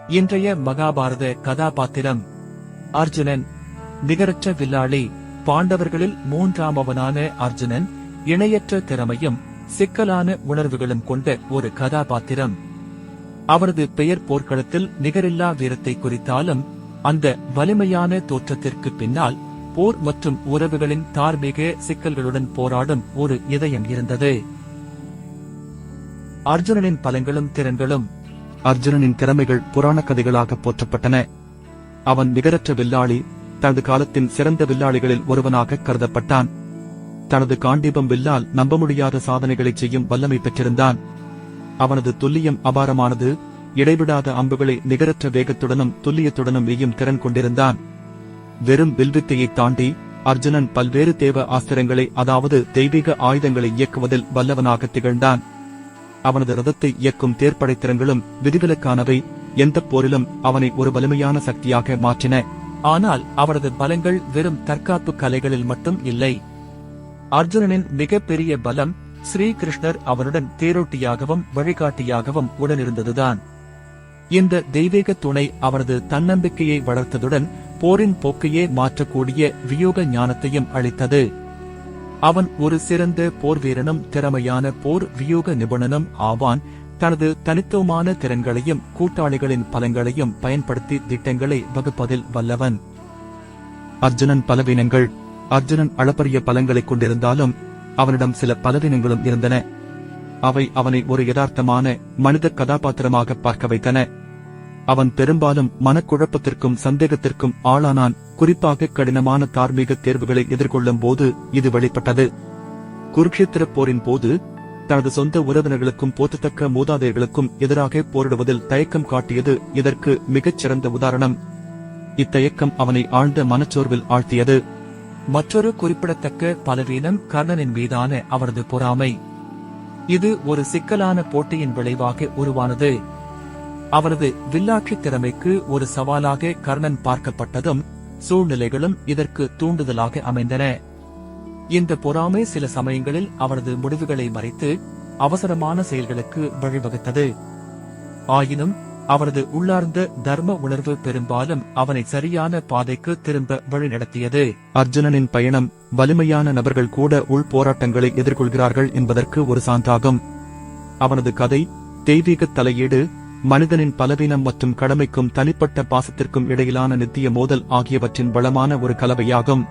இன்றைய மகாபாரத கதாபாத்திரம் அர்ஜுனன். நிகரற்ற வில்லாளி. பாண்டவர்களில் மூன்றாமவனான அர்ஜுனன் இணையற்ற திறமையும் சிக்கலான உணர்வுகளும் கொண்ட ஒரு கதாபாத்திரம். அவரது பெயர் போர்க்களத்தில் நிகரில்லா வீரத்தை குறித்தாலும் அந்த வலிமையான தோற்றத்திற்கு பின்னால் போர் மற்றும் உறவுகளின் தார்மீக சிக்கல்களுடன் போராடும் ஒரு இதயம் இருந்தது. அர்ஜுனனின் பலங்களும் திறன்களும். அர்ஜுனனின் திறமைகள் புராண கதைகளாக போற்றப்பட்டன. அவன் நிகரற்ற வில்லாளி, தனது காலத்தின் சிறந்த வில்லாளிகளில் ஒருவனாக கருதப்பட்டான். தனது காண்டீபம் வில்லால் நம்ப முடியாத சாதனைகளை செய்யும் வல்லமை பெற்றிருந்தான். அவனது துல்லியம் அபாரமானது. இடைவிடாத அம்புகளை நிகரற்ற வேகத்துடனும் துல்லியத்துடனும் எய்யும் திறன் கொண்டிருந்தான். வெறும் வில்வித்தையை தாண்டி அர்ஜுனன் பல்வேறு தேவ ஆஸ்திரங்களை, அதாவது தெய்வீக ஆயுதங்களை இயக்குவதில் வல்லவனாக திகழ்ந்தான். அவனது ரதத்தை இயக்கும் தேர்ப்படைத்திறன்களும் விதிவிலக்கானவை. எந்த போரிலும் அவனை ஒரு வலிமையான சக்தியாக மாற்றின. ஆனால் அவனது பலங்கள் வெறும் தற்காப்பு கலைகளில் மட்டும் இல்லை. அர்ஜுனனின் மிகப்பெரிய பலம் ஸ்ரீகிருஷ்ணர் அவனுடன் தேரோட்டியாகவும் வழிகாட்டியாகவும் உடனிருந்ததுதான். இந்த தெய்வீக துணை அவனது தன்னம்பிக்கையை வளர்த்ததுடன் போரின் போக்கையே மாற்றக்கூடிய வியூக ஞானத்தையும் அளித்தது. அவன் ஒரு சிறந்த போர் வீரனும் திறமையான போர் வியூக நிபுணனும் ஆவான். தனது தனித்துவமான திறன்களையும் கூட்டாளிகளின் பலங்களையும் பயன்படுத்தி திட்டங்களை வகுப்பதில் வல்லவன். அர்ஜுனன் பலவீனங்கள். அர்ஜுனன் அளப்பரிய பலங்களைக் கொண்டிருந்தாலும் அவனிடம் சில பலவீனங்களும் இருந்தன. அவை அவனை ஒரு யதார்த்தமான மனித கதாபாத்திரமாக பார்க்க வைத்தன. அவன் பெரும்பாலும் மனக்குழப்பத்திற்கும் சந்தேகத்திற்கும் ஆளானான். குறிப்பாக கடினமான தார்மீக தேர்வுகளை எதிர்கொள்ளும் போது இது வெளிப்பட்டது. குருக்ஷேத்திர போரின் போது தனது சொந்த உறவினர்களுக்கும் போற்றத்தக்க மூதாதையர்களுக்கும் எதிராக போரிடுவதில் தயக்கம் காட்டியது இதற்கு மிகச் சிறந்த உதாரணம். இத்தயக்கம் அவனை ஆழ்ந்த மனச்சோர்வில் ஆழ்த்தியது. மற்றொரு குறிப்பிடத்தக்க பலவீனம் கர்ணனின் மீதான அவரது பொறாமை. இது ஒரு சிக்கலான போட்டியின் விளைவாக உருவானது. அவரது வில்லாட்சி திறமைக்கு ஒரு சவாலாக கர்ணன் பார்க்கப்பட்டதும் சூழ்நிலைகளும் இதற்கு தூண்டுதலாக அமைந்தன. இந்த பொறாமை சில சமயங்களில் அவரது முடிவுகளை மறைத்து அவசரமான செயல்களுக்கு வழிவகுத்தது. ஆயினும் அவரது உள்ளார்ந்த தர்ம உணர்வு பெரும்பாலும் அவனை சரியான பாதைக்கு திரும்ப வழிநடத்தியது. அர்ஜுனனின் பயணம் வலிமையான நபர்கள் கூட உள் போராட்டங்களை எதிர்கொள்கிறார்கள் என்பதற்கு ஒரு சான்றாகும். அவனது கதை தெய்வீக தலையீடு, மனிதனின் பலவீனம் மற்றும் கடமைக்கும் தனிப்பட்ட பாசத்திற்கும் இடையிலான நித்திய மோதல் ஆகியவற்றின் வளமான ஒரு கலவையாகும்.